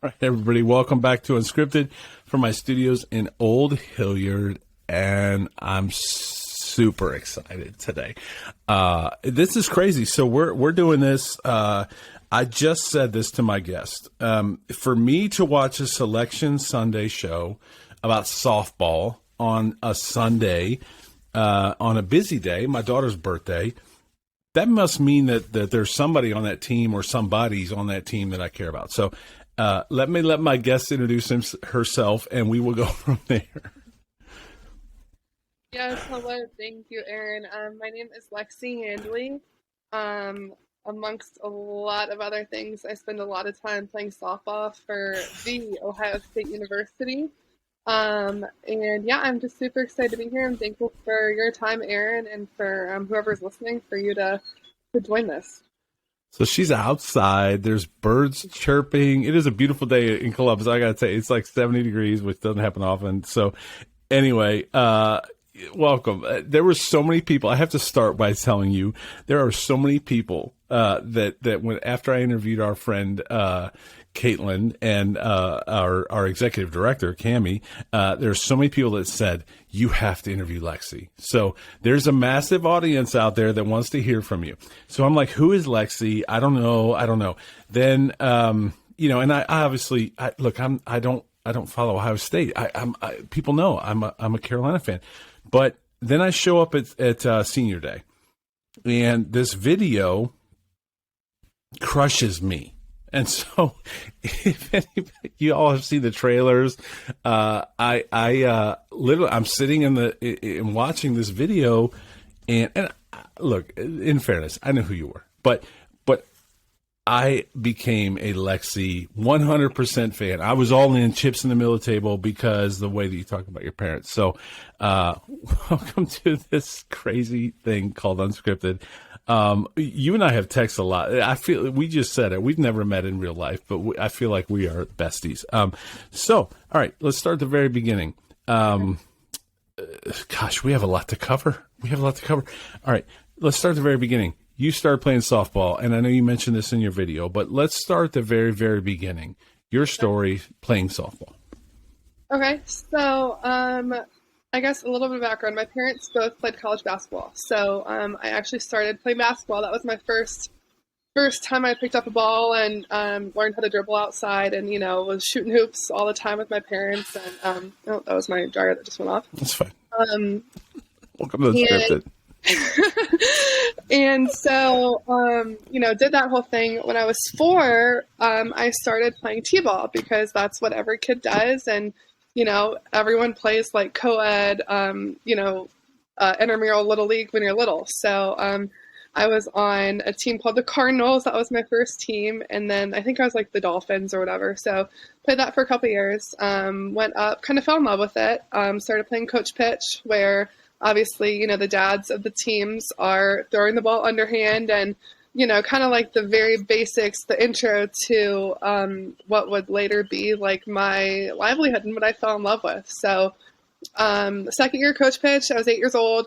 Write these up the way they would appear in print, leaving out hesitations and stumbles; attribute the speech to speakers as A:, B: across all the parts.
A: All right, everybody, welcome back to Unscripted from my studios in Old Hilliard, and I'm super excited today. This is crazy. So we're doing this. I just said this to my guest. For me to watch a Selection Sunday show about softball on a Sunday, on a busy day, my daughter's birthday, that must mean that there's somebody on that team or somebody's on that team that I care about. So let my guest introduce herself, and we will go from there.
B: Yes, hello. Thank you, Aaron. My name is Lexie Handley. Amongst a lot of other things, I spend a lot of time playing softball for the Ohio State University. And yeah, I'm just super excited to be here. I'm thankful for your time, Aaron, and for whoever's listening, for you to join this.
A: So she's outside. There's birds chirping. It is a beautiful day in Columbus. I got to say, it's like 70 degrees, which doesn't happen often. So anyway, welcome. There were so many people. I have to start by telling you, there are so many people that when after I interviewed our friend Caitlin and our executive director, Cammie, there's so many people that said, you have to interview Lexie. So there's a massive audience out there that wants to hear from you. So I'm like, who is Lexie? I don't know. Then, and I obviously, I don't follow Ohio State. People know I'm a Carolina fan, but then I show up at senior day, and this video crushes me. And so, if anybody, you all have seen the trailers, I literally, I'm sitting in watching this video, and look, in fairness, I know who you were, but I became a Lexie 100% fan. I was all in, chips in the middle of the table, because the way that you talk about your parents. So, welcome to this crazy thing called Unscripted. You and I have texted a lot. I feel we just said it. We've never met in real life, but I feel like we are besties. So, all right, let's start at the very beginning. Gosh, we have a lot to cover. All right, let's start at the very beginning. You started playing softball, and I know you mentioned this in your video, but let's start at the very, very beginning. Your story playing softball.
B: Okay, so I guess a little bit of background. My parents both played college basketball, so I actually started playing basketball. That was my first time I picked up a ball and learned how to dribble outside, and was shooting hoops all the time with my parents. And that was my dryer that just went off.
A: That's fine. Welcome to Unscripted.
B: And so, did that whole thing. When I was 4, I started playing t-ball, because that's what every kid does. And, everyone plays like co-ed, intramural little league when you're little. So, I was on a team called the Cardinals. That was my first team. And then I think I was like the Dolphins or whatever. So played that for a couple years, went up, kind of fell in love with it. Started playing coach pitch, where obviously, the dads of the teams are throwing the ball underhand, and, kind of like the very basics, the intro to what would later be like my livelihood and what I fell in love with. So the second year coach pitch, I was 8 years old,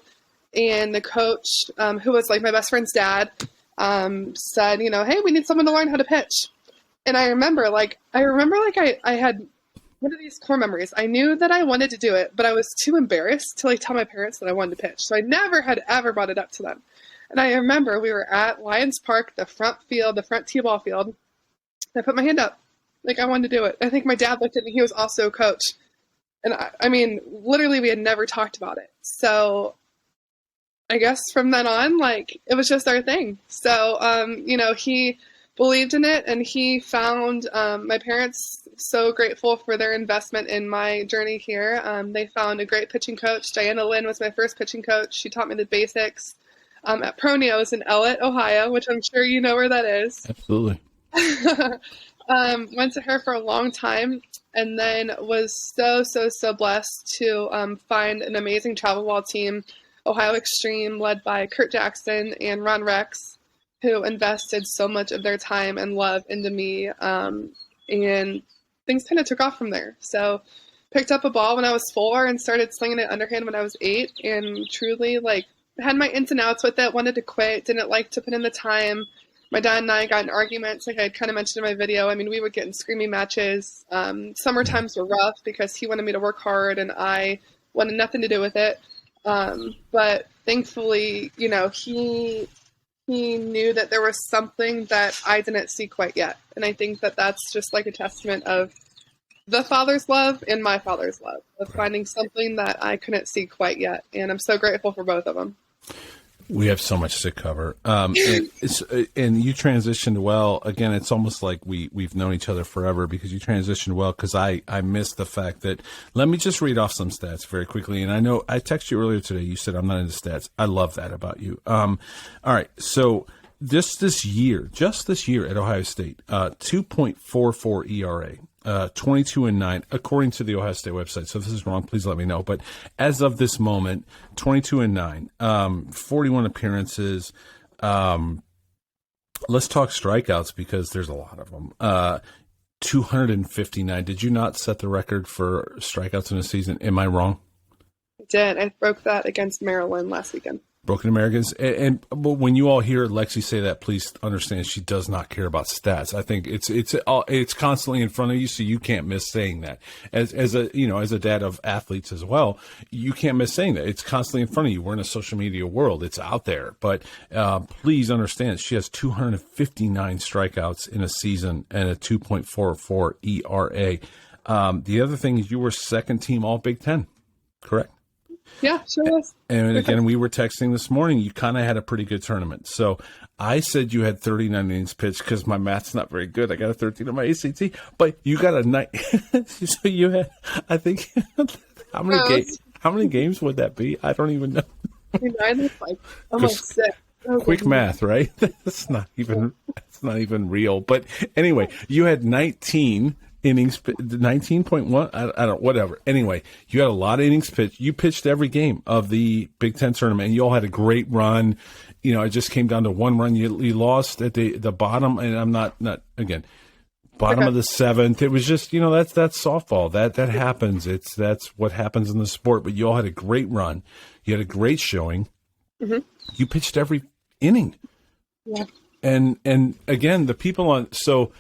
B: and the coach, who was like my best friend's dad, said, hey, we need someone to learn how to pitch. And I remember I had one of these core memories. I knew that I wanted to do it, but I was too embarrassed to tell my parents that I wanted to pitch. So I never had ever brought it up to them. And I remember we were at Lions Park, the front t-ball field. And I put my hand up, like I wanted to do it. I think my dad looked at me. He was also a coach. And I mean, literally we had never talked about it. So I guess from then on, it was just our thing. So, he believed in it, and he found my parents so grateful for their investment in my journey here. They found a great pitching coach. Diana Lynn was my first pitching coach. She taught me the basics at Proneo's in Ellett, Ohio, which I'm sure you know where that is.
A: Absolutely.
B: Went to her for a long time, and then was so blessed to find an amazing travel ball team, Ohio Extreme, led by Kurt Jackson and Ron Rex, who invested so much of their time and love into me, and things kind of took off from there. So picked up a ball when I was 4 and started slinging it underhand when I was 8, and truly had my ins and outs with it, wanted to quit, didn't like to put in the time, my dad and I got in arguments, like I had kind of mentioned in my video. I mean, we would get in screaming matches. Summer times were rough because he wanted me to work hard and I wanted nothing to do with it. But thankfully, you know, he knew that there was something that I didn't see quite yet. And I think that that's just like a testament of the Father's love and my Father's love of finding something that I couldn't see quite yet. And I'm so grateful for both of them.
A: We have so much to cover. And you transitioned well. Again, it's almost like we've known each other forever because you transitioned well, because I missed the fact that, let me just read off some stats very quickly. And I know I texted you earlier today. You said I'm not into stats. I love that about you. All right. So just this year at Ohio State, 2.44 ERA. 22-9, according to the Ohio State website. So if this is wrong, please let me know. But as of this moment, 22-9, 41 appearances. Let's talk strikeouts because there's a lot of them. 259. Did you not set the record for strikeouts in a season? Am I wrong?
B: I did. I broke that against Maryland last weekend.
A: Broken Americans. But when you all hear Lexie say that, please understand she does not care about stats. I think it's constantly in front of you, so you can't miss saying that. As a dad of athletes as well, you can't miss saying that. It's constantly in front of you. We're in a social media world. It's out there. But please understand, she has 259 strikeouts in a season and a 2.44 ERA. The other thing is you were second team All Big Ten, correct?
B: Yeah, sure was.
A: And again, we were texting this morning. You kind of had a pretty good tournament. So I said you had 39 innings pitched because my math's not very good. I got a 13 on my ACT, but you got a 9. So you had, I think, how many games would that be? I don't even know.
B: 9 is like almost 6.
A: Quick math, right? That's not even real. But anyway, you had 19 innings, 19.1, I don't, whatever. Anyway, you had a lot of innings pitched. You pitched every game of the Big Ten tournament, and you all had a great run. You know, it just came down to one run. You lost at the bottom, and I'm not again, bottom of the 7th. It was just, that's softball. That happens. That's what happens in the sport. But you all had a great run. You had a great showing. Mm-hmm. You pitched every inning.
B: Yeah.
A: And again, the people so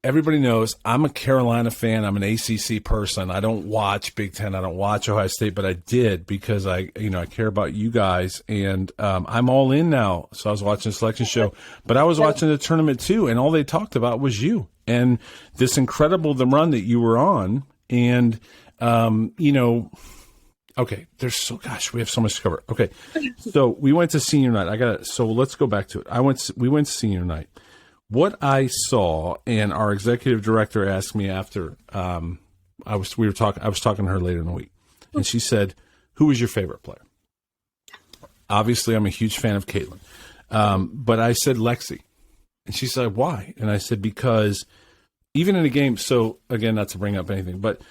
A: everybody knows I'm a Carolina fan. I'm an ACC person. I don't watch Big Ten. I don't watch Ohio State, but I did because I care about you guys, and I'm all in now. So I was watching the selection show, but I was watching the tournament too, and all they talked about was you and this incredible run that you were on, and okay, we have so much to cover. Okay, so we went to senior night. So let's go back to it. We went to senior night. What I saw, and our executive director asked me after I was talking to her later in the week, and she said, "Who was your favorite player?" Obviously, I'm a huge fan of Caitlin, but I said Lexie, and she said, "Why?" And I said, "Because even in a game." So again, not to bring up anything, but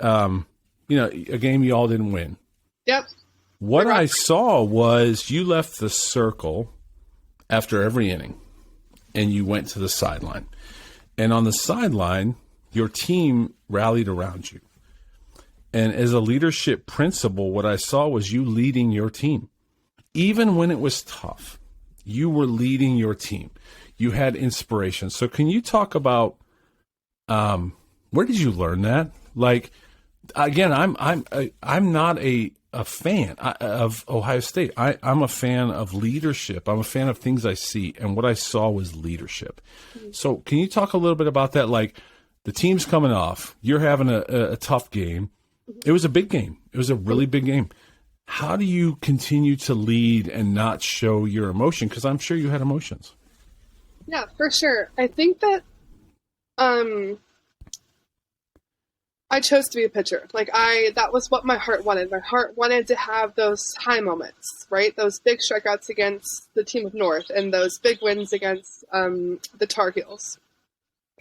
A: a game you all didn't win.
B: Yep.
A: What I saw was you left the circle after every inning, and you went to the sideline. And on the sideline, your team rallied around you. And as a leadership principle, what I saw was you leading your team. Even when it was tough, you were leading your team. You had inspiration. So can you talk about where did you learn that? Like, again, I'm not a fan of Ohio State. I'm a fan of leadership. I'm a fan of things I see, and what I saw was leadership. So can you talk a little bit about that? Like, the team's coming off. You're having a tough game. It was a big game. It was a really big game. How do you continue to lead and not show your emotion? Because I'm sure you had emotions.
B: Yeah, for sure. I think that I chose to be a pitcher. That was what my heart wanted. My heart wanted to have those high moments, right? Those big strikeouts against the team of North and those big wins against the Tar Heels.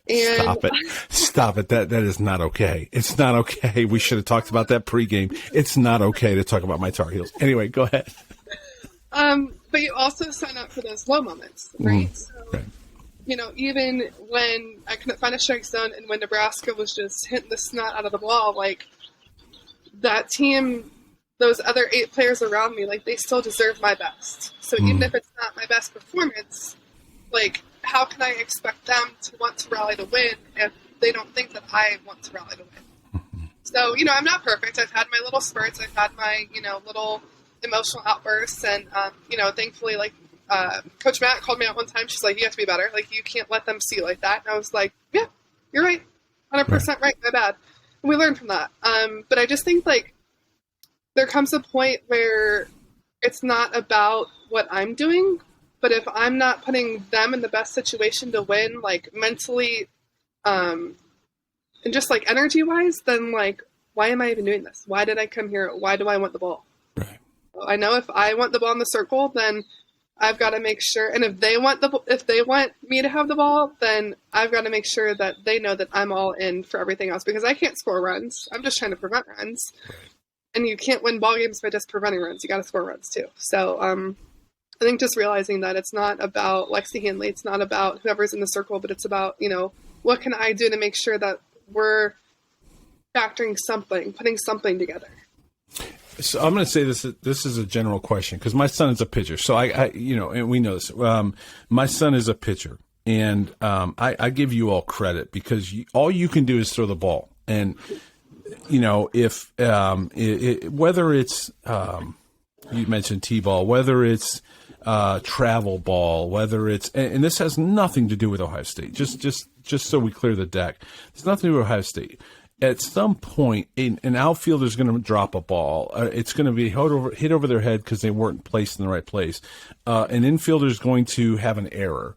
B: And
A: Stop it. That is not okay. It's not okay. We should have talked about that pregame. It's not okay to talk about my Tar Heels. Anyway, go ahead.
B: But you also sign up for those low moments, right?
A: Right.
B: Even when I couldn't find a strike zone and when Nebraska was just hitting the snot out of the ball, that team, those other 8 players around me, they still deserve my best. So even if it's not my best performance, like, how can I expect them to want to rally to win if they don't think that I want to rally to win? So, I'm not perfect. I've had my little spurts. I've had my, little emotional outbursts. And, thankfully, like, Coach Matt called me out one time. She's like, you have to be better. Like, you can't let them see you like that. And I was like, yeah, you're right. 100% right. My bad. And we learned from that. But I just think, like, there comes a point where it's not about what I'm doing, but if I'm not putting them in the best situation to win, like, mentally, and just, like, energy-wise, then, like, why am I even doing this? Why did I come here? Why do I want the ball?
A: Right.
B: Well, I know if I want the ball in the circle, then I've got to make sure, and if they want me to have the ball, then I've got to make sure that they know that I'm all in for everything else, because I can't score runs. I'm just trying to prevent runs. Right. And you can't win ball games by just preventing runs. You got to score runs too. So I think just realizing that it's not about Lexie Handley, it's not about whoever's in the circle, but it's about, what can I do to make sure that we're factoring something, putting something together.
A: So I'm going to say this is a general question, because my son is a pitcher. So I and we know this. My son is a pitcher, and I give you all credit, because all you can do is throw the ball. And if whether it's you mentioned T-ball, whether it's travel ball, whether it's, and this has nothing to do with Ohio State. Just so we clear the deck, it's nothing to do with Ohio State. At some point, an outfielder is going to drop a ball. It's going to be hit over their head because they weren't placed in the right place. An infielder is going to have an error.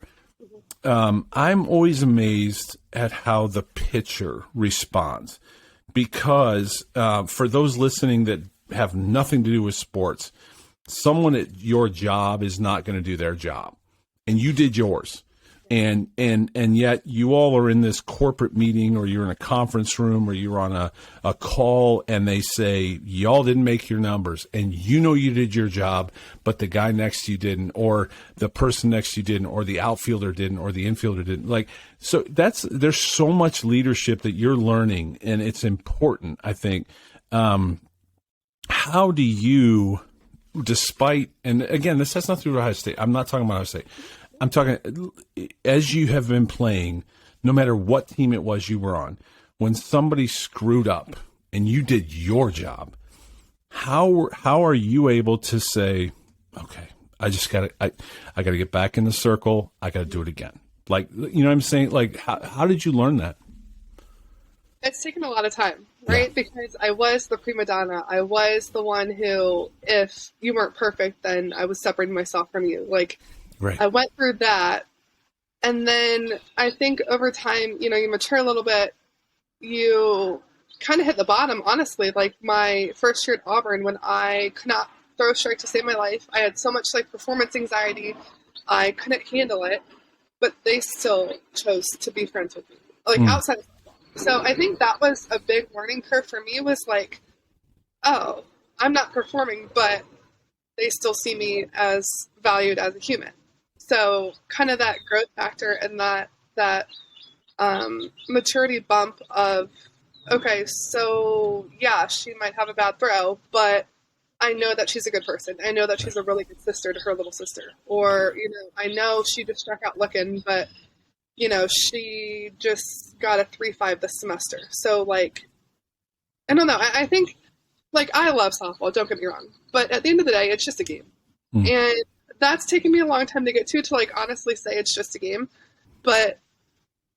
A: I'm always amazed at how the pitcher responds, because for those listening that have nothing to do with sports, someone at your job is not going to do their job, and you did yours. And yet you all are in this corporate meeting, or you're in a conference room, or you're on a call, and they say, y'all didn't make your numbers, and you did your job, but the guy next to you didn't, or the person next to you didn't, or the outfielder didn't, or the infielder didn't. Like, so there's so much leadership that you're learning, and it's important, I think. How do you, despite, and again, this has nothing to do with Ohio State. I'm not talking about Ohio State. I'm talking, as you have been playing, no matter what team it was you were on, when somebody screwed up and you did your job, how are you able to say, okay, I got to get back in the circle. I got to do it again. Like, you know what I'm saying? Like, how did you learn that?
B: It's taken a lot of time, right? Yeah. Because I was the prima donna. I was the one who, if you weren't perfect, then I was separating myself from you. Like, right. I went through that. And then I think over time, you mature a little bit, you kind of hit the bottom, honestly. Like, my first year at Auburn, when I could not throw a strike to save my life, I had so much, like, performance anxiety, I couldn't handle it, but they still chose to be friends with me, like, outside of football. So I think that was a big learning curve for me, was like, oh, I'm not performing, but they still see me as valued as a human. So kind of that growth factor and that maturity bump of, okay, so yeah, she might have a bad throw, but I know that she's a good person. I know that she's a really good sister to her little sister. Or, I know she just struck out looking, but, she just got a 3.5 this semester. So, like, I don't know. I think, like, I love softball, don't get me wrong. But at the end of the day, it's just a game. And that's taken me a long time to get to like, honestly say it's just a game. But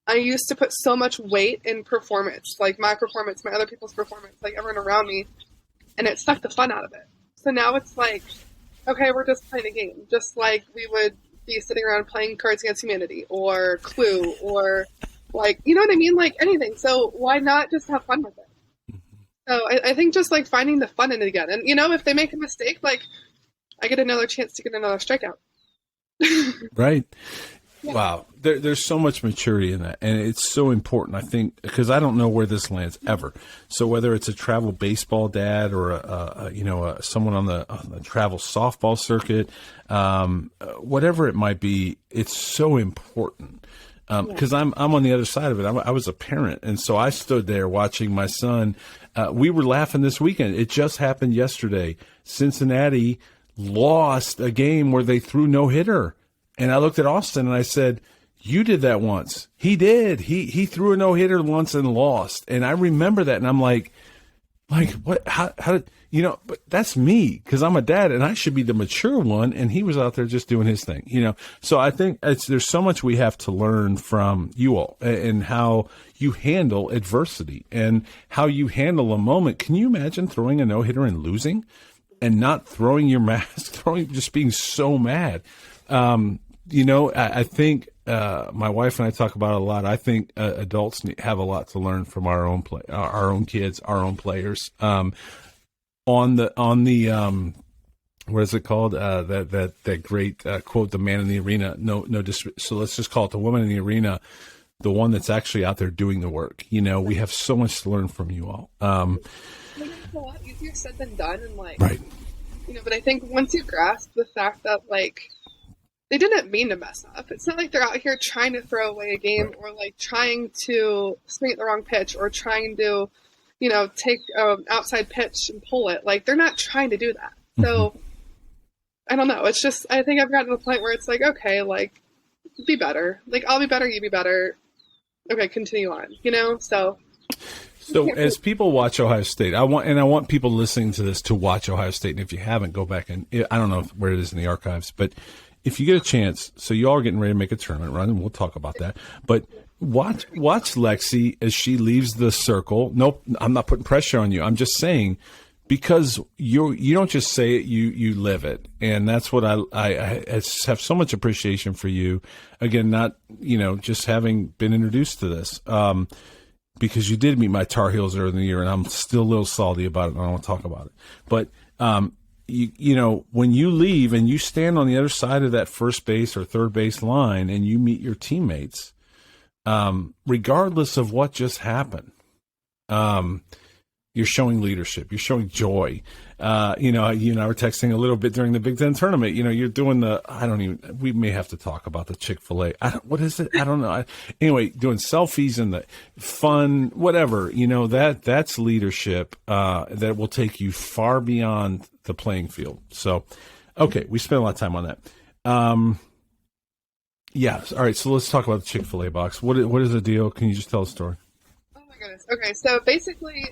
B: I used to put so much weight in performance, like my performance, my other people's performance, like everyone around me, and it sucked the fun out of it. So now it's like, okay, we're just playing a game, just like we would be sitting around playing Cards Against Humanity or Clue or, like, you know what I mean? Like anything. So why not just have fun with it? So I think just like finding the fun in it again. And, if they make a mistake, like, I get another chance to get another strikeout.
A: Right. Yeah. Wow. There's so much maturity in that. And it's so important, I think, because I don't know where this lands ever. So whether it's a travel baseball dad or someone on the travel softball circuit, whatever it might be, it's so important. Because I'm on the other side of it. I was a parent. And so I stood there watching my son. We were laughing this weekend. It just happened yesterday. Cincinnati lost a game where they threw no hitter. And I looked at Austin and I said, you did that once. He did. He threw a no-hitter once and lost. And I remember that. And I'm like, what, how did, but that's me, because I'm a dad and I should be the mature one. And he was out there just doing his thing, So I think there's so much we have to learn from you all and how you handle adversity and how you handle a moment. Can you imagine throwing a no-hitter and losing and not throwing your mask, just being so mad? I think my wife and I talk about it a lot. I think adults have a lot to learn from our own kids, our own players. On the what is it called? That great quote, "The man in the arena." So let's just call it the woman in the arena, the one that's actually out there doing the work. We have so much to learn from you all.
B: It's a lot easier said than done, and
A: right.
B: But I think once you grasp the fact that they didn't mean to mess up. It's not like they're out here trying to throw away a game, or trying to swing at the wrong pitch, or trying to, take outside pitch and pull it. They're not trying to do that. So I don't know. It's just, I think I've gotten to the point where it's okay, be better. I'll be better, you be better. Okay, continue on, So
A: as people watch Ohio State, I want people listening to this to watch Ohio State. And if you haven't, go back and I don't know where it is in the archives, but if you get a chance, so you all are getting ready to make a tournament run, and we'll talk about that. But watch Lexie as she leaves the circle. Nope, I'm not putting pressure on you. I'm just saying, because you don't just say it, you live it, and that's what I have so much appreciation for you. Again, not just having been introduced to this, because you did meet my Tar Heels earlier in the year, and I'm still a little salty about it, and I don't want to talk about it. But when you leave and you stand on the other side of that first base or third base line and you meet your teammates, regardless of what just happened, you're showing leadership. You're showing joy. You and I were texting a little bit during the Big Ten tournament. You're doing we may have to talk about the Chick-fil-A. What is it? I don't know. Anyway, doing selfies and the fun, whatever, that's leadership, that will take you far beyond the playing field. So, okay. We spent a lot of time on that. Yes. All right. So let's talk about the Chick-fil-A box. What is the deal? Can you just tell the story?
B: Oh my goodness. Okay. So basically,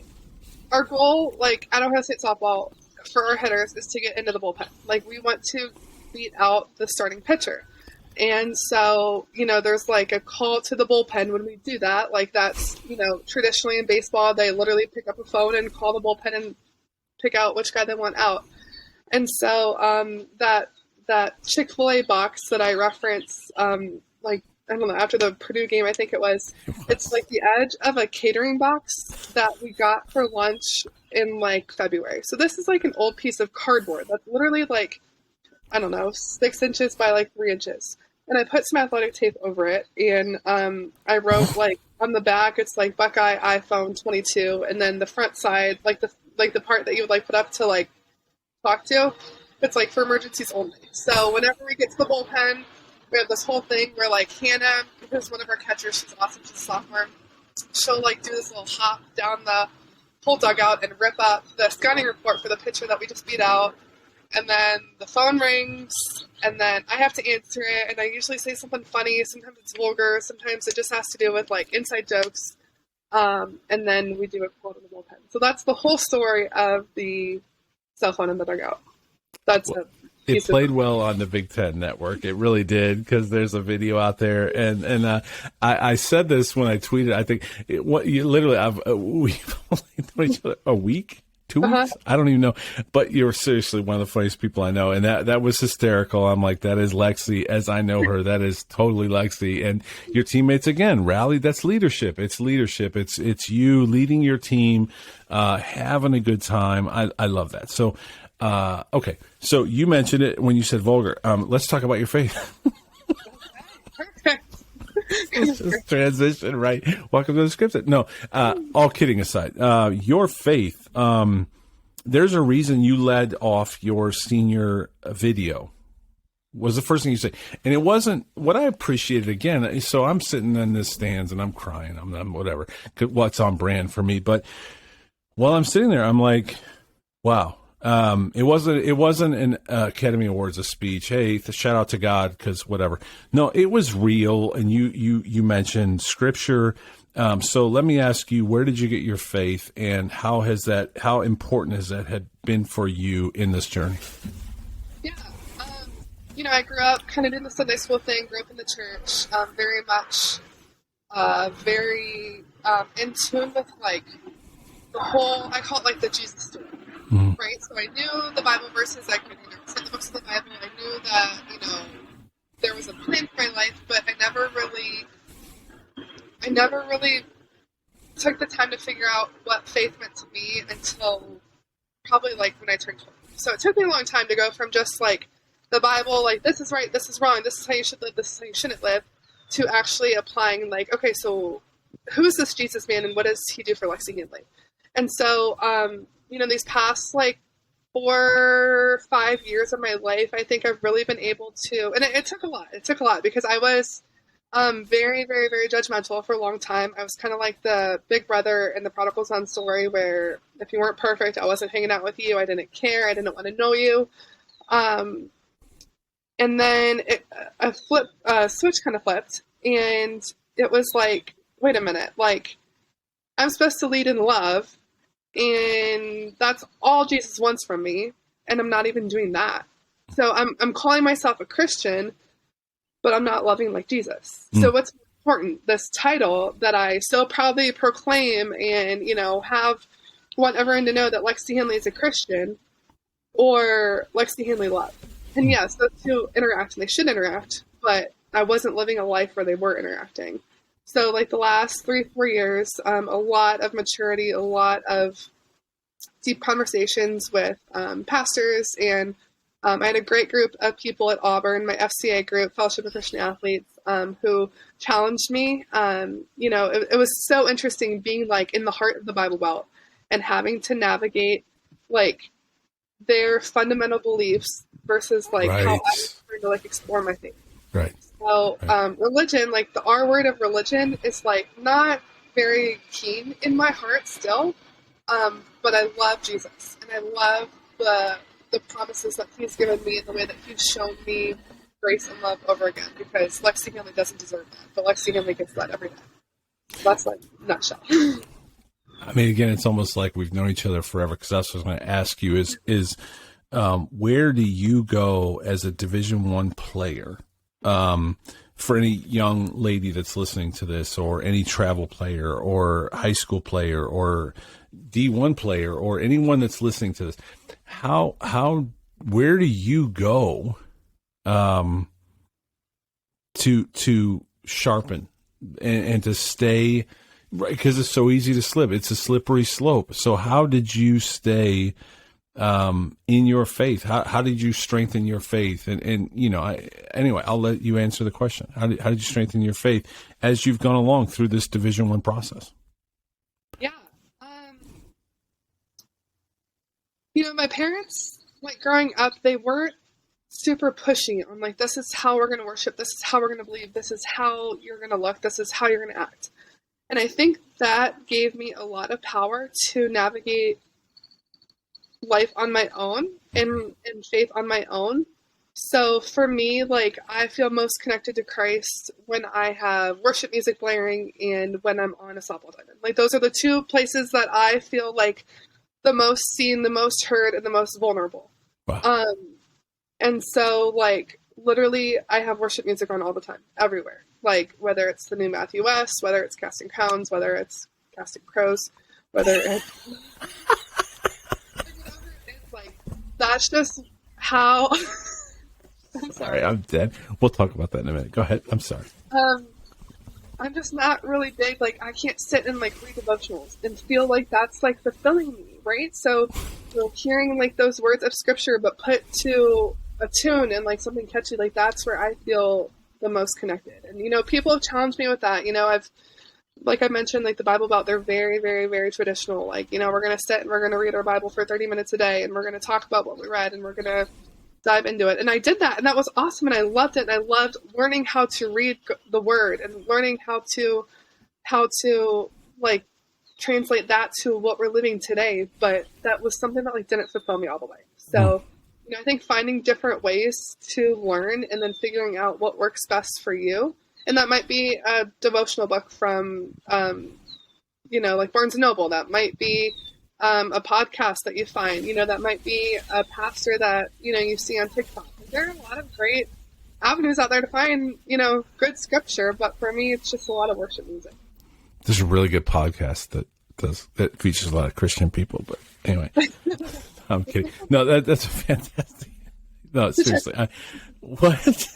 B: our goal, at Ohio State softball, for our hitters is to get into the bullpen. We want to beat out the starting pitcher. And so, there's a call to the bullpen when we do that. That's, traditionally in baseball, they literally pick up a phone and call the bullpen and pick out which guy they want out. And so that Chick-fil-A box that I reference, I don't know, after the Purdue game, I think it was. It's the edge of a catering box that we got for lunch in February. So this is an old piece of cardboard that's literally 6 inches by 3 inches. And I put some athletic tape over it, and I wrote on the back, it's Buckeye iPhone 22, and then the front side, the part that you would put up to talk to, it's for emergencies only. So whenever we get to the bullpen, we have this whole thing where Hannah, who's one of our catchers, she's awesome, she's a sophomore, she'll do this little hop down the whole dugout and rip up the scouting report for the pitcher that we just beat out. And then the phone rings, and then I have to answer it, and I usually say something funny. Sometimes it's vulgar, sometimes it just has to do with inside jokes. And then we do a quote in the bullpen. So that's the whole story of the cell phone in the dugout. That's it.
A: It played well on the Big Ten Network. It really did, because there's a video out there. And I said this when I tweeted. I think we've only known each other a week, 2 weeks. I don't even know. But you're seriously one of the funniest people I know, and that was hysterical. I'm like, that is Lexie as I know her. That is totally Lexie. And your teammates again rallied. That's leadership. It's leadership. It's you leading your team, having a good time. I love that. So. Okay, so you mentioned it when you said vulgar. Let's talk about your faith.
B: Perfect.
A: Let's just transition, right? Welcome to Unscripted. No, all kidding aside, your faith, there's a reason you led off your senior video, was the first thing you said. And it wasn't what I appreciated again. So I'm sitting in the stands and I'm crying. I'm whatever, what's on brand for me. But while I'm sitting there, I'm like, wow. It wasn't an Academy Awards a speech. Hey, shout out to God because whatever. No, it was real. And you mentioned scripture. So let me ask you, where did you get your faith, and how important has that had been for you in this journey?
B: Yeah. I grew up kind of doing the Sunday school thing, grew up in the church, very much, very in tune with like the whole, I call it like the Jesus story, right? So I knew the Bible verses, I could recite the books of the Bible, I knew that, there was a plan for my life, but I never really took the time to figure out what faith meant to me until probably like when I turned 20. So it took me a long time to go from just like the Bible, like this is right, this is wrong, this is how you should live, this is how you shouldn't live, to actually applying like, okay, so who's this Jesus man and what does he do for Lexie Handley? And so, these past like 4 or 5 years of my life, I think I've really been able to, and it took a lot. It took a lot because I was very, very, very judgmental for a long time. I was kind of like the big brother in the prodigal son story where if you weren't perfect, I wasn't hanging out with you. I didn't care. I didn't want to know you. And then a switch kind of flipped, and it was like, wait a minute, like I'm supposed to lead in love, and that's all Jesus wants from me, and I'm not even doing that. So I'm calling myself a Christian, but I'm not loving like Jesus. So what's important? This title that I so proudly proclaim and, have want everyone to know that Lexie Handley is a Christian, or Lexie Handley love. And yes, those two interact and they should interact, but I wasn't living a life where they were interacting. So like the last 3-4 years, a lot of maturity, a lot of deep conversations with pastors, and I had a great group of people at Auburn, my FCA group, Fellowship of Christian Athletes, who challenged me. It was so interesting being like in the heart of the Bible Belt and having to navigate like their fundamental beliefs versus like how I was trying to like explore my faith.
A: Right.
B: So religion, like the R word of religion is like not very keen in my heart still. But I love Jesus, and I love the promises that he's given me and the way that he's shown me grace and love over again, because Lexie Handley doesn't deserve that, but Lexie Handley gets that every day. That's like nutshell.
A: I mean, again, it's almost like we've known each other forever, because that's what I was going to ask you is where do you go as a Division I player? For any young lady that's listening to this, or any travel player or high school player or D1 player or anyone that's listening to this, where do you go to sharpen and to stay, right? Because it's so easy to slip. It's a slippery slope. So how did you stay in your faith? How did you strengthen your faith? And anyway, I'll let you answer the question. How did you strengthen your faith as you've gone along through this Division I process?
B: Yeah. My parents, like growing up, they weren't super pushing on like, this is how we're going to worship. This is how we're going to believe. This is how you're going to look. This is how you're going to act. And I think that gave me a lot of power to navigate life on my own and faith on my own. So for me, like I feel most connected to Christ when I have worship music blaring and when I'm on a softball diamond. Like those are the two places that I feel like the most seen, the most heard, and the most vulnerable. Wow. And so like literally I have worship music on all the time, everywhere. Like whether it's the new Matthew West, whether it's Casting Crowns, whether it's Casting Crows, whether it's like that's just how I'm sorry.
A: I'm dead. We'll talk about that in a minute. Go ahead. I'm sorry.
B: I'm just not really big. Like I can't sit and like read devotionals and feel like that's like fulfilling me, right? So hearing like those words of scripture, but put to a tune and like something catchy, like that's where I feel the most connected. And people have challenged me with that. I've, like I mentioned, like the Bible Belt, they're very, very, very traditional. Like, we're going to sit and we're going to read our Bible for 30 minutes a day, and we're going to talk about what we read, and we're going to dive into it. And I did that, and that was awesome, and I loved it. And I loved learning how to read the Word and learning how to like translate that to what we're living today, but that was something that like didn't fulfill me all the way. So, I think finding different ways to learn and then figuring out what works best for you. And that might be a devotional book from, like Barnes and Noble. That might be a podcast that you find, that might be a pastor that, you see on TikTok. There are a lot of great avenues out there to find, good scripture. But for me, it's just a lot of worship music.
A: There's a really good podcast that features a lot of Christian people. But anyway, I'm kidding. No, that's fantastic. No, seriously. What?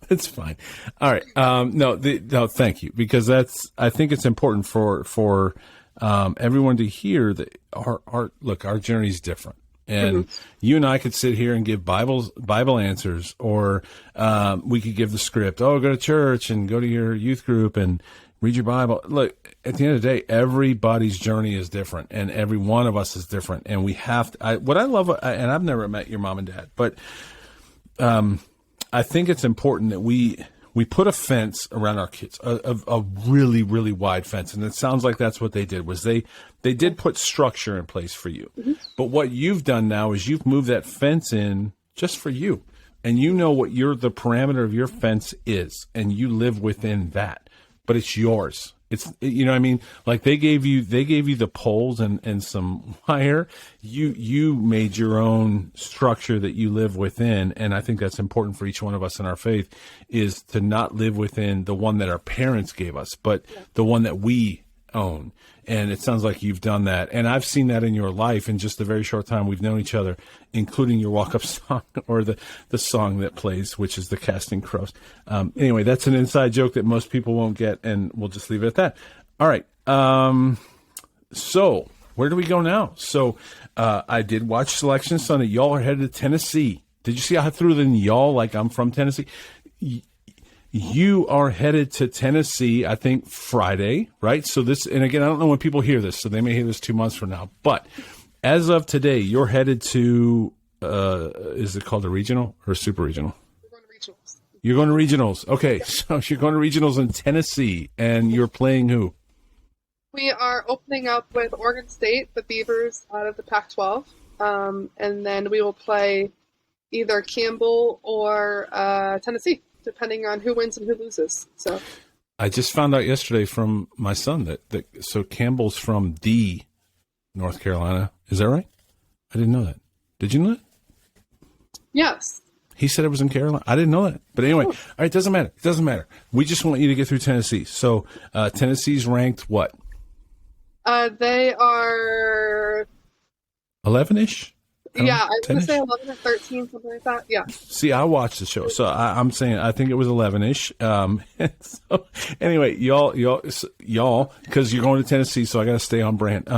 A: It's fine. All right. No, thank you. Because I think it's important for everyone to hear that our journey is different. And you and I could sit here and give Bible answers, or we could give the script. Oh, go to church and go to your youth group and read your Bible. Look, at the end of the day, everybody's journey is different, and every one of us is different. And we have to. What I love, and I've never met your mom and dad, but I think it's important that we put a fence around our kids, a really, really wide fence. And it sounds like that's what they did, was they did put structure in place for you. But what you've done now is you've moved that fence in just for you. And you know what the parameter of your fence is, and you live within that. But it's yours. It's, what I mean? Like they gave you the poles and some wire. You made your own structure that you live within. And I think that's important for each one of us in our faith, is to not live within the one that our parents gave us, but the one that we own. And it sounds like you've done that. And I've seen that in your life in just a very short time we've known each other, including your walk-up song, or the song that plays, which is the Casting Crows. Anyway, that's an inside joke that most people won't get, and we'll just leave it at that. All right. So where do we go now? So I did watch Selection Sunday. Y'all are headed to Tennessee. Did you see how I threw it in y'all like I'm from Tennessee? You are headed to Tennessee, I think, Friday, right? So and again, I don't know when people hear this, so they may hear this 2 months from now. But as of today, you're headed to, is it called a regional or a super regional?
B: We're going to regionals.
A: You're going to regionals. Okay, so you're going to regionals in Tennessee, and you're playing who?
B: We are opening up with Oregon State, the Beavers out of the Pac-12, and then we will play either Campbell or Tennessee, depending on who wins and who loses. So,
A: I just found out yesterday from my son that so Campbell's from North Carolina. Is that right? I didn't know that. Did you know that?
B: Yes.
A: He said it was in Carolina. I didn't know that. But anyway, all right, it doesn't matter. It doesn't matter. We just want you to get through Tennessee. So Tennessee's ranked what?
B: They are
A: 11-ish?
B: Yeah, I was going to say 11 or 13, something like that. Yeah.
A: See, I watched the show, so I'm saying I think it was 11-ish. So anyway, y'all, because you're going to Tennessee, so I got to stay on brand.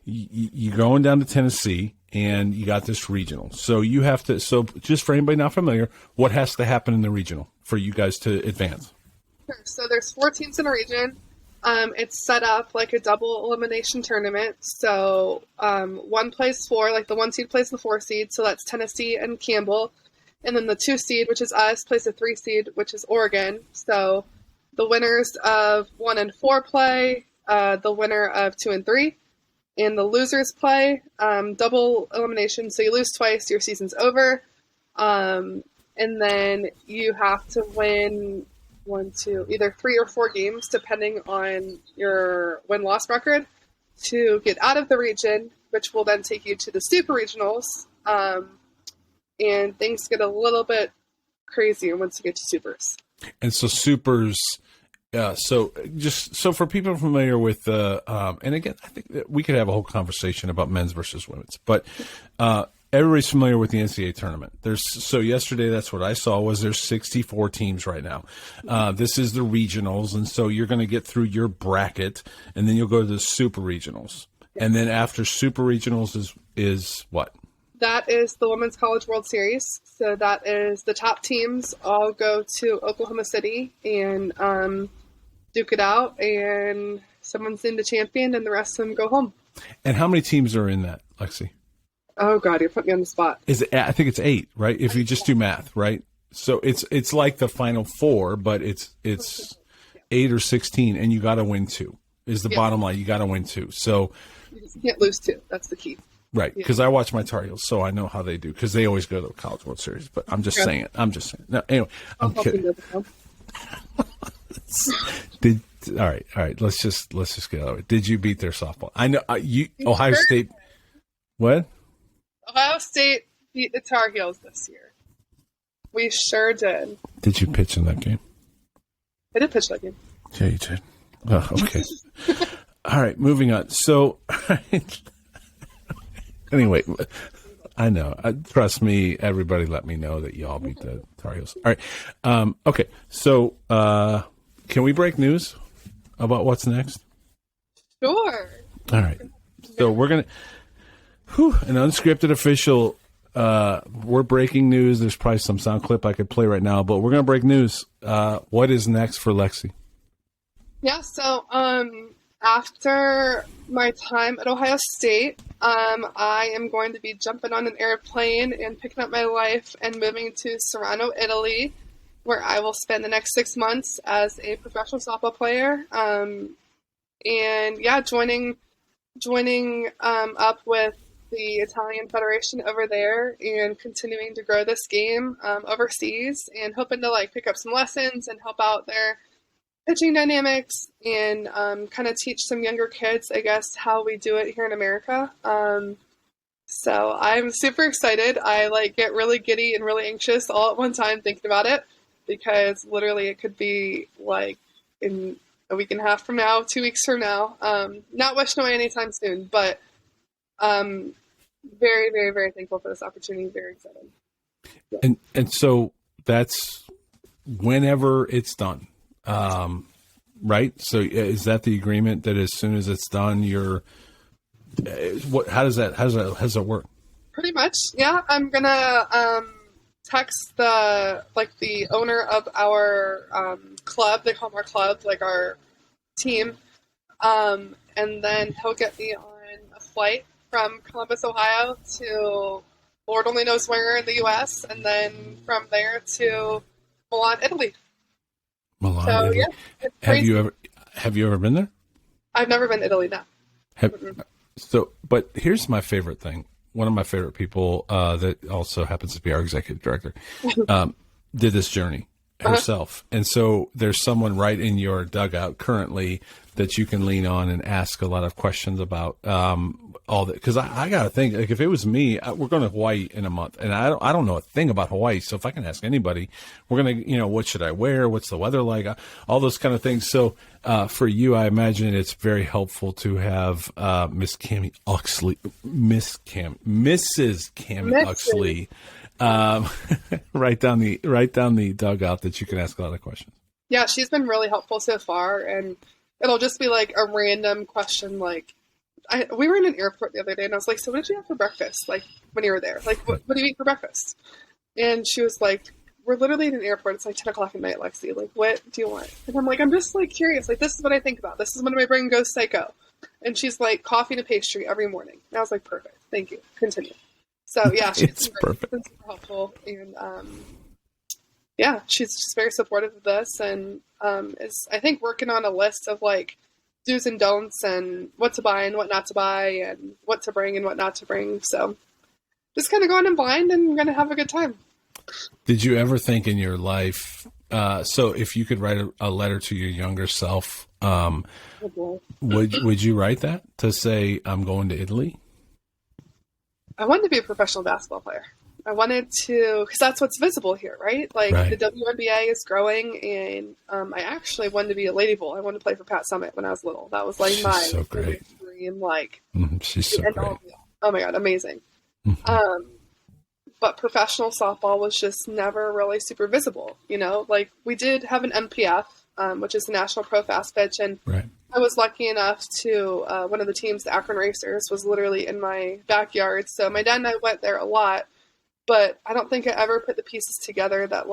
A: You're going down to Tennessee, and you got this regional. So you have to. So just for anybody not familiar, what has to happen in the regional for you guys to advance?
B: Sure. So there's 4 teams in a region. It's set up like a double elimination tournament. So one plays 4, like the 1 seed plays the 4 seed. So that's Tennessee and Campbell. And then the 2 seed, which is us, plays the 3 seed, which is Oregon. So the winners of 1 and 4 play, the winner of 2 and 3. And the losers play double elimination. So you lose twice, your season's over. And then you have to win either 3 or 4 games, depending on your win-loss record, to get out of the region, which will then take you to the super regionals. And things get a little bit crazier once you get to supers. And so supers,
A: so for people familiar with, and again, I think that we could have a whole conversation about men's versus women's, but everybody's familiar with the NCAA tournament. So yesterday, that's what I saw, was there's 64 teams right now. This is the regionals, and so you're going to get through your bracket, and then you'll go to the super regionals. And then after super regionals is what?
B: That is the Women's College World Series. So that is the top teams all go to Oklahoma City and duke it out, and someone's named a champion, and the rest of them go home. And how many teams are in that, Lexie? Oh God, you're putting me on the spot. I think it's 8, right? If you just do math, right? So it's like the Final Four, but it's 8 or 16, and you got to win 2.
A: is the bottom line. You got to win 2. So
B: you just can't lose 2. That's the key.
A: Right, because I watch my Tar Heels, so I know how they do, because they always go to the College World Series. But I'm just saying it. No, anyway, I'm kidding. All right. Let's just get over it. Did you beat their softball? I know Ohio State. What?
B: Ohio State beat the Tar Heels this year. We sure did.
A: Did you pitch in that game?
B: I did pitch that game.
A: Yeah, you did. Oh, okay. All right, moving on. So. Anyway, I know. Trust me, everybody let me know that y'all beat the Tar Heels. All right. Okay. So, can we break news about what's next?
B: Sure.
A: All right. So, we're going to, an unscripted official, we're breaking news. There's probably some sound clip I could play right now, but we're going to break news. What is next for Lexie?
B: Yeah. So, after my time at Ohio State, I am going to be jumping on an airplane and picking up my life and moving to Serrano, Italy, where I will spend the next 6 months as a professional softball player. And yeah, joining up with the Italian Federation over there and continuing to grow this game overseas, and hoping to pick up some lessons and help out their pitching dynamics and kind of teach some younger kids, I guess, how we do it here in America. So I'm super excited. I get really giddy and really anxious all at one time thinking about it, because literally it could be in a week and a half from now, 2 weeks from now. Not wishing away anytime soon, but very, very, very thankful for this opportunity. Very excited. Yeah.
A: And so that's whenever it's done. Right. So is that the agreement, that as soon as it's done, how does that work?
B: Pretty much. Yeah. I'm going to, text the owner of our, club. They call them our club, our team. And then he'll get me on a flight from Columbus, Ohio to Lord only knows where in the U.S. And then from there to Milan, Italy.
A: Milan,
B: so,
A: Italy.
B: Yeah,
A: have you ever been there?
B: I've never been to Italy, no.
A: But here's my favorite thing. One of my favorite people that also happens to be our executive director did this journey herself. And so there's someone right in your dugout currently that you can lean on and ask a lot of questions about all that. Because I got to think, if it was me, we're going to Hawaii in a month, and I don't know a thing about Hawaii. So if I can ask anybody, we're going to, what should I wear? What's the weather like? All those kind of things. So for you, I imagine it's very helpful to have Mrs. Cammie Uxley write down the dugout that you can ask a lot of questions.
B: Yeah, she's been really helpful so far, and it'll just be a random question. We were in an airport the other day, and I was like, "So what did you have for breakfast? When you were there, what do you eat for breakfast?" And she was like, "We're literally in an airport. It's 10 o'clock at night, Lexie. What do you want?" And I'm like, "I'm just curious. This is what I think about. This is when my brain goes psycho." And she's like, "Coffee and a pastry every morning." And I was like, "Perfect. Thank you. Continue." So yeah, she's been super helpful, and yeah, she's just very supportive of this, and is, I think, working on a list of do's and don'ts, and what to buy and what not to buy, and what to bring and what not to bring. So just kind of going in blind and going to have a good time.
A: Did you ever think in your life, so if you could write a letter to your younger self, would you write that to say, "I'm going to Italy"?
B: I wanted to be a professional basketball player. I wanted to, because that's what's visible here, right?
A: Right.
B: The WNBA is growing, and I actually wanted to be a Lady Bull. I wanted to play for Pat Summitt when I was little. That was
A: She's
B: my
A: so great.
B: dream.
A: She's so great.
B: Oh my God, amazing.
A: Mm-hmm.
B: But professional softball was just never really super visible. We did have an MPF, which is the National Pro Fast Pitch, and
A: right.
B: I was lucky enough to, one of the teams, the Akron Racers, was literally in my backyard. So my dad and I went there a lot, but I don't think I ever put the pieces together that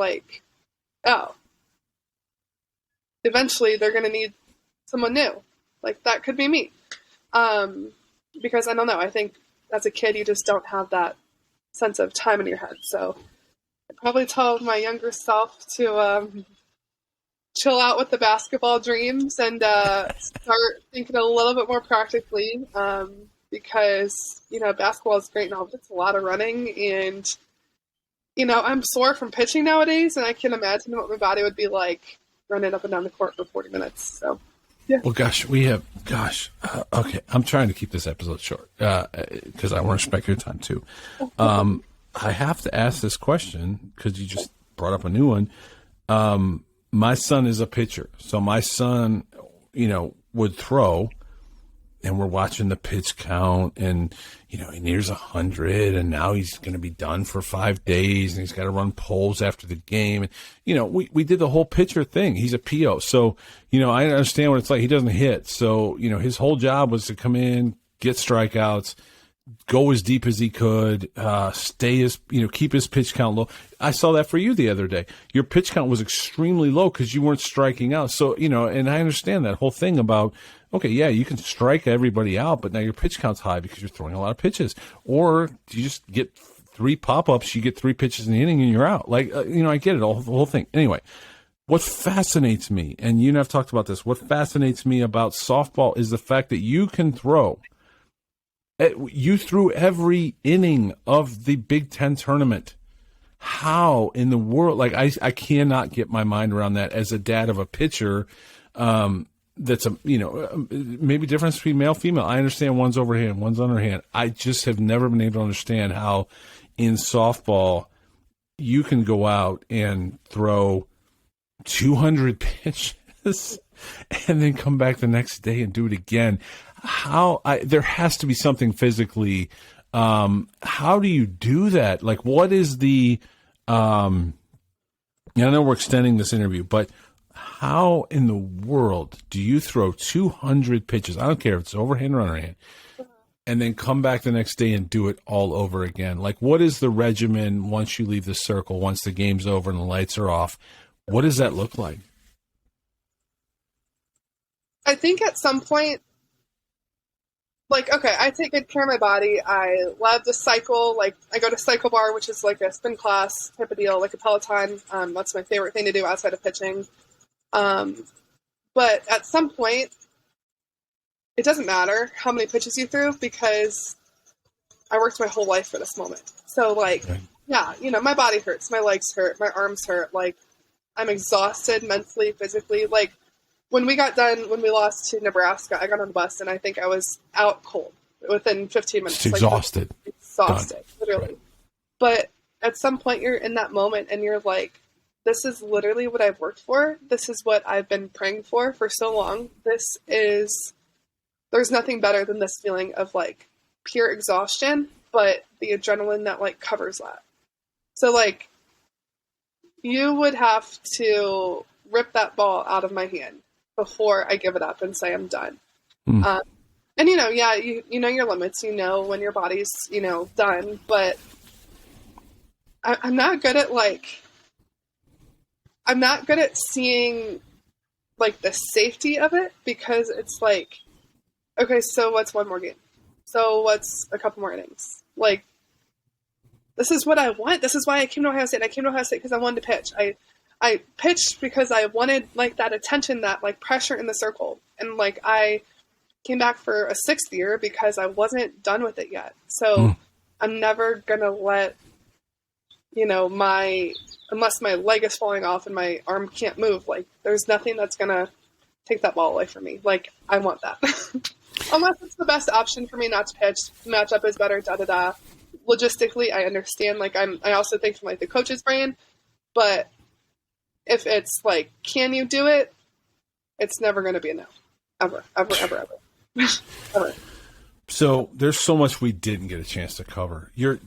B: eventually they're going to need someone new. That could be me. Because I don't know, I think as a kid, you just don't have that sense of time in your head. So I'd probably tell my younger self to, chill out with the basketball dreams and start thinking a little bit more practically, because, basketball is great now, but it's a lot of running, and, I'm sore from pitching nowadays, and I can imagine what my body would be like running up and down the court for 40 minutes. So, yeah.
A: Well, okay, I'm trying to keep this episode short because I want to respect your time too. I have to ask this question because you just brought up a new one. My son is a pitcher. So my son, would throw, and we're watching the pitch count, and, he nears 100, and now he's going to be done for 5 days, and he's got to run polls after the game. And, we did the whole pitcher thing. He's a PO. So, I understand what it's like. He doesn't hit. So, his whole job was to come in, get strikeouts, go as deep as he could, keep his pitch count low. I saw that for you the other day. Your pitch count was extremely low because you weren't striking out. So, and I understand that whole thing about, okay, yeah, you can strike everybody out, but now your pitch count's high because you're throwing a lot of pitches. Or you just get 3 pop-ups, you get 3 pitches in the inning and you're out. Like, I get it, the whole thing. Anyway, what fascinates me, and you and I've talked about this, what fascinates me about softball is the fact that you can throw. You threw every inning of the Big Ten tournament. How in the world? Like, I cannot get my mind around that as a dad of a pitcher. That's maybe difference between male, female. I understand one's overhand, one's underhand. I just have never been able to understand how in softball you can go out and throw 200 pitches and then come back the next day and do it again. There has to be something physically. How do you do that? Like, what is the, I know we're extending this interview, but how in the world do you throw 200 pitches? I don't care if it's overhand or underhand, and then come back the next day and do it all over again. Like, what is the regimen once you leave the circle, once the game's over and the lights are off? What does that look like?
B: I think at some point, like, okay, I take good care of my body. I love to cycle. Like, I go to Cycle Bar, which is like a spin class type of deal, like a Peloton. That's my favorite thing to do outside of pitching. But at some point, it doesn't matter how many pitches you threw because I worked my whole life for this moment. So, like, yeah, my body hurts, my legs hurt, my arms hurt. Like, I'm exhausted mentally, physically. Like, when we lost to Nebraska, I got on the bus and I think I was out cold within 15 minutes.
A: Just exhausted.
B: Exhausted, literally. Right. But at some point you're in that moment and you're like, this is literally what I've worked for. This is what I've been praying for so long. There's nothing better than this feeling of like pure exhaustion, but the adrenaline that like covers that. So like you would have to rip that ball out of my hand before I give it up and say I'm done. And you know your limits, when your body's, done, but I'm not good at seeing like the safety of it because it's like, okay, so what's one more game? So what's a couple more innings? Like, this is what I want. This is why I came to Ohio State. I came to Ohio State because I wanted to pitch. I pitched because I wanted like that attention, that like pressure in the circle. And like, I came back for a 6th year because I wasn't done with it yet. So I'm never going to let, unless my leg is falling off and my arm can't move, like there's nothing that's going to take that ball away from me. Like, I want that. Unless it's the best option for me not to pitch, matchup is better, da-da-da. Logistically, I understand. Like, I also think from like the coach's brain, but if it's like, can you do it? It's never going to be a no. Ever, ever, ever, ever. Ever.
A: So there's so much we didn't get a chance to cover. Your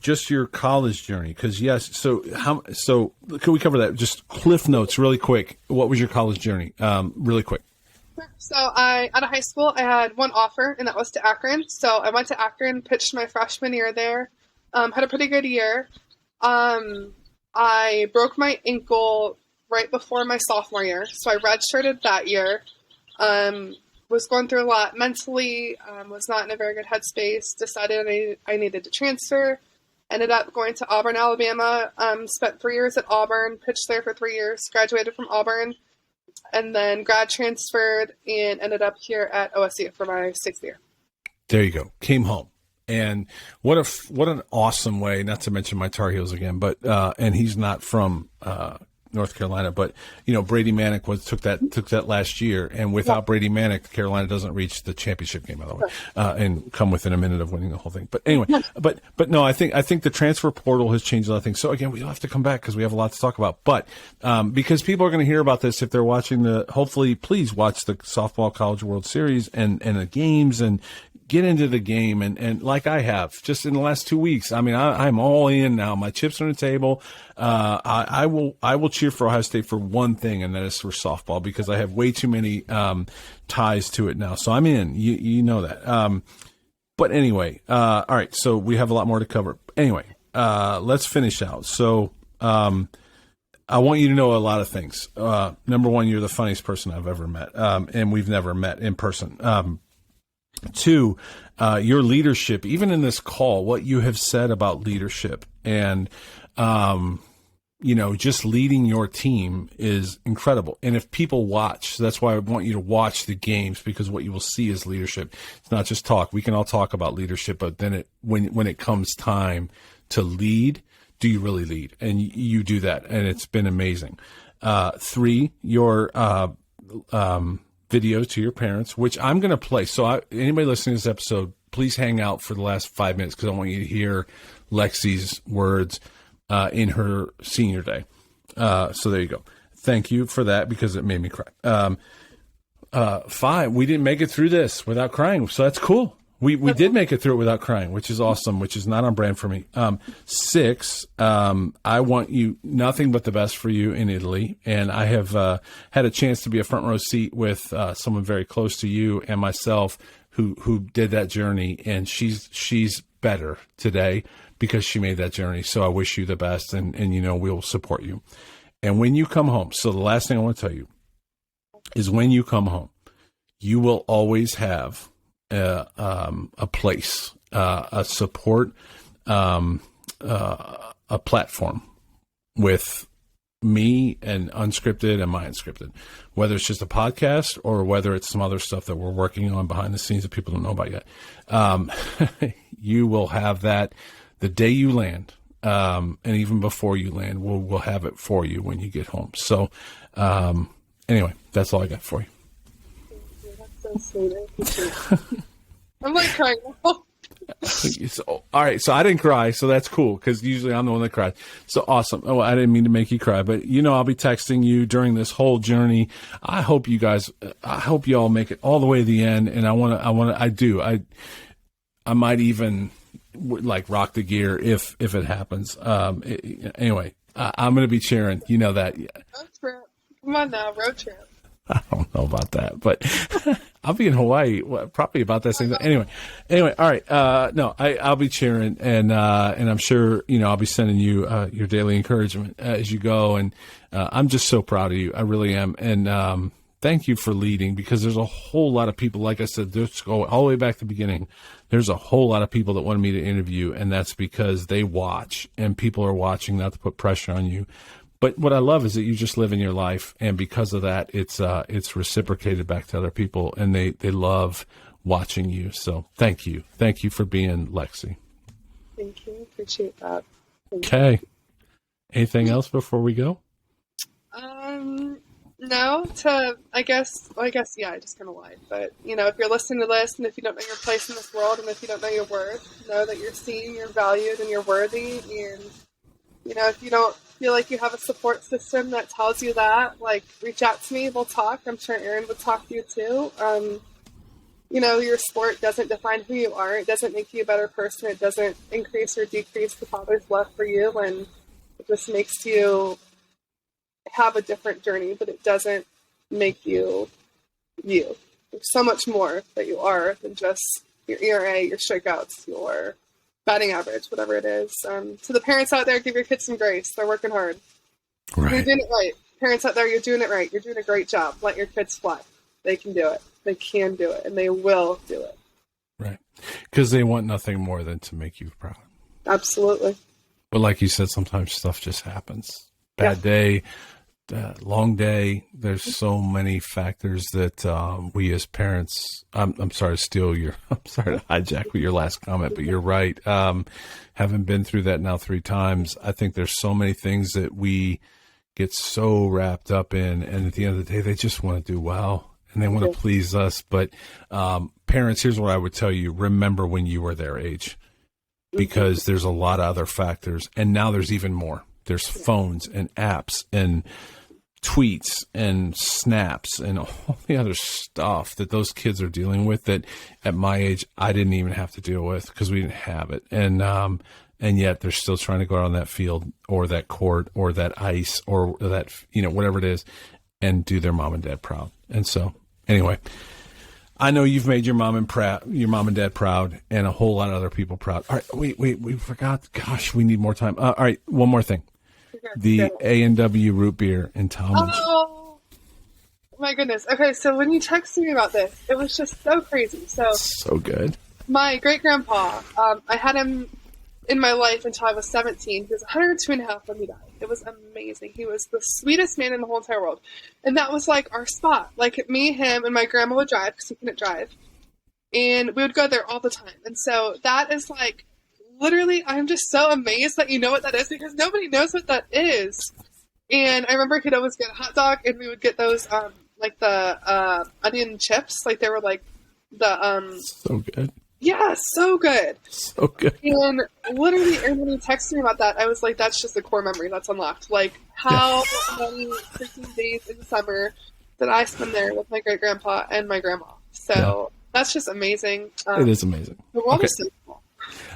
A: college journey, because yes. So can we cover that? Just cliff notes, really quick. What was your college journey? Really quick.
B: So out of high school, I had one offer, and that was to Akron. So I went to Akron, pitched my freshman year there. Had a pretty good year. I broke my ankle right before my sophomore year, so I redshirted that year. Was going through a lot mentally, was not in a very good headspace, decided I needed to transfer, ended up going to Auburn, Alabama, spent 3 years at Auburn, pitched there for 3 years, graduated from Auburn, and then grad transferred and ended up here at OSU for my 6th year.
A: There you go. Came home. And what an awesome way, not to mention my Tar Heels again, but, and he's not from, North Carolina, but Brady Manick took that last year, and without Brady Manick, Carolina doesn't reach the championship game, by the way, and come within a minute of winning the whole thing. But anyway, but no, I think the transfer portal has changed a lot of things. So again, we'll have to come back because we have a lot to talk about. But because people are going to hear about this if they're watching hopefully, please watch the Softball College World Series and the games and get into the game. And like I have just in the last 2 weeks, I mean, I'm all in now. My chips are on the table. I will cheer for Ohio State for one thing, and that is for softball, because I have way too many ties to it now. So I'm in. You know that. But anyway, all right. So we have a lot more to cover. Anyway, let's finish out. So I want you to know a lot of things. Number one, you're the funniest person I've ever met, and we've never met in person. Two, your leadership, even in this call, what you have said about leadership and, just leading your team is incredible. And if people watch, that's why I want you to watch the games, because what you will see is leadership. It's not just talk. We can all talk about leadership, but then when it comes time to lead, do you really lead? And you do that. And it's been amazing. Three, your, video to your parents, which I'm going to play. So anybody listening to this episode, please hang out for the last 5 minutes, because I want you to hear Lexie's words in her senior day. So there you go. Thank you for that, because it made me cry. 5, we didn't make it through this without crying. So that's cool. We did make it through it without crying, which is awesome, which is not on brand for me. 6, I want you nothing but the best for you in Italy. And I have had a chance to be a front row seat with someone very close to you and myself who did that journey. And she's better today because she made that journey. So I wish you the best, and we'll support you. And when you come home, so the last thing I want to tell you is when you come home, you will always have a place, a support, a platform with me and Unscripted and MyUnscripted, whether it's just a podcast or whether it's some other stuff that we're working on behind the scenes that people don't know about yet. You will have that the day you land, and even before you land, we'll have it for you when you get home. So, anyway, that's all I got for you.
B: So sweet. I'm like crying.
A: So, all right, so I didn't cry, so that's cool, because usually I'm the one that cries. So awesome. Oh, I didn't mean to make you cry, but I'll be texting you during this whole journey. I hope you all make it all the way to the end, and I might even like rock the gear if it happens. Anyway, I'm going to be cheering. You know that.
B: Road trip. Come on now, road trip.
A: I don't know about that, but I'll be in Hawaii probably about that same thing. Anyway, all right. No, I'll be cheering, and I'm sure, I'll be sending you, your daily encouragement as you go. And, I'm just so proud of you. I really am. And, thank you for leading, because there's a whole lot of people, like I said, just go all the way back to the beginning. There's a whole lot of people that wanted me to interview, and that's because they watch, and people are watching, not to put pressure on you. But what I love is that you just live in your life, and because of that, it's reciprocated back to other people, and they love watching you. So thank you for being Lexie.
B: Thank you, appreciate that.
A: Okay. Anything else before we go?
B: No. I guess yeah. I just kind of lied. But if you're listening to this, and if you don't know your place in this world, and if you don't know your worth, know that you're seen, you're valued, and you're worthy. And if you don't feel like you have a support system that tells you that, like, reach out to me. We'll talk. I'm sure Aaron would talk to you too. Your sport doesn't define who you are. It doesn't make you a better person. It doesn't increase or decrease the Father's love for you. And it just makes you have a different journey, but it doesn't make you you. There's so much more that you are than just your ERA, your strikeouts, your batting average, whatever it is. To the parents out there, give your kids some grace. They're working hard.
A: Right.
B: You're doing it right. Parents out there, you're doing it right. You're doing a great job. Let your kids fly. They can do it. They can do it, and they will do it.
A: Right. Because they want nothing more than to make you proud.
B: Absolutely.
A: But like you said, sometimes stuff just happens. Bad day, long day. There's so many factors that we as parents. I'm sorry to steal your. I'm sorry to hijack your last comment, but you're right. Having been through that now 3 times, I think there's so many things that we get so wrapped up in, and at the end of the day, they just want to do well and they want to please us. But parents, here's what I would tell you: remember when you were their age, because there's a lot of other factors, and now there's even more. There's phones and apps and tweets and snaps and all the other stuff that those kids are dealing with that at my age I didn't even have to deal with because we didn't have it. And yet they're still trying to go out on that field or that court or that ice or that, whatever it is, and do their mom and dad proud. And so anyway, I know you've made your mom and dad proud, and a whole lot of other people proud. All right, we forgot. Gosh, we need more time. All right, one more thing. The A&W root beer in Talmadge.
B: Oh my goodness. Okay, so when you texted me about this, it was just so crazy. So
A: good.
B: My great grandpa, I had him in my life until I was 17. He was 102.5 when he died. It was amazing. He was the sweetest man in the whole entire world. And that was like our spot. Like me, him, and my grandma would drive because he couldn't drive. And we would go there all the time. And so that is like, literally, I'm just so amazed that you know what that is because nobody knows what that is. And I remember he'd always get a hot dog and we would get those, like the onion chips. Like they were like the...
A: So good.
B: Yeah, so good.
A: So good.
B: And literally, when he texted me about that, I was like, that's just a core memory that's unlocked. Like, how many freaking days in the summer that I spend there with my great-grandpa and my grandma. So that's just amazing.
A: It is amazing.
B: The world is so cool.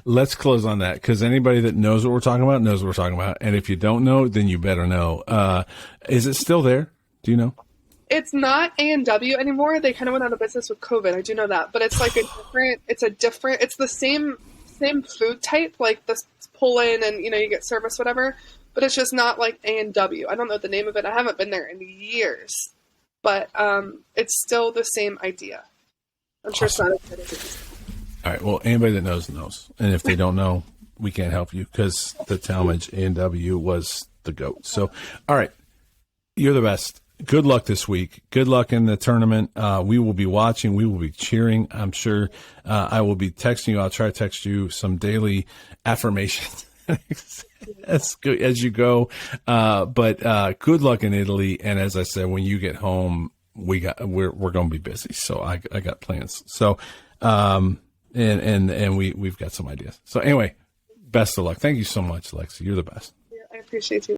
A: Let's close on that, because anybody that knows what we're talking about knows what we're talking about. And if you don't know, then you better know. Is it still there? Do you know?
B: It's not A&W anymore. They kind of went out of business with COVID. I do know that, but it's like it's the same food type, like this pull in and, you get service, whatever, but it's just not like A&W. I don't know the name of it. I haven't been there in years, but it's still the same idea. I'm sure it's not as good as it is.
A: All right. Well, anybody that knows. And if they don't know, we can't help you because the Talmadge A&W was the GOAT. So, all right. You're the best. Good luck this week. Good luck in the tournament. We will be watching. We will be cheering. I'm sure I will be texting you. I'll try to text you some daily affirmations as you go. But good luck in Italy. And as I said, when you get home, we're going to be busy. So I got plans. So and we've got some ideas. So anyway, best of luck. Thank you so much, Lexie. You're the best.
B: Yeah, I appreciate you.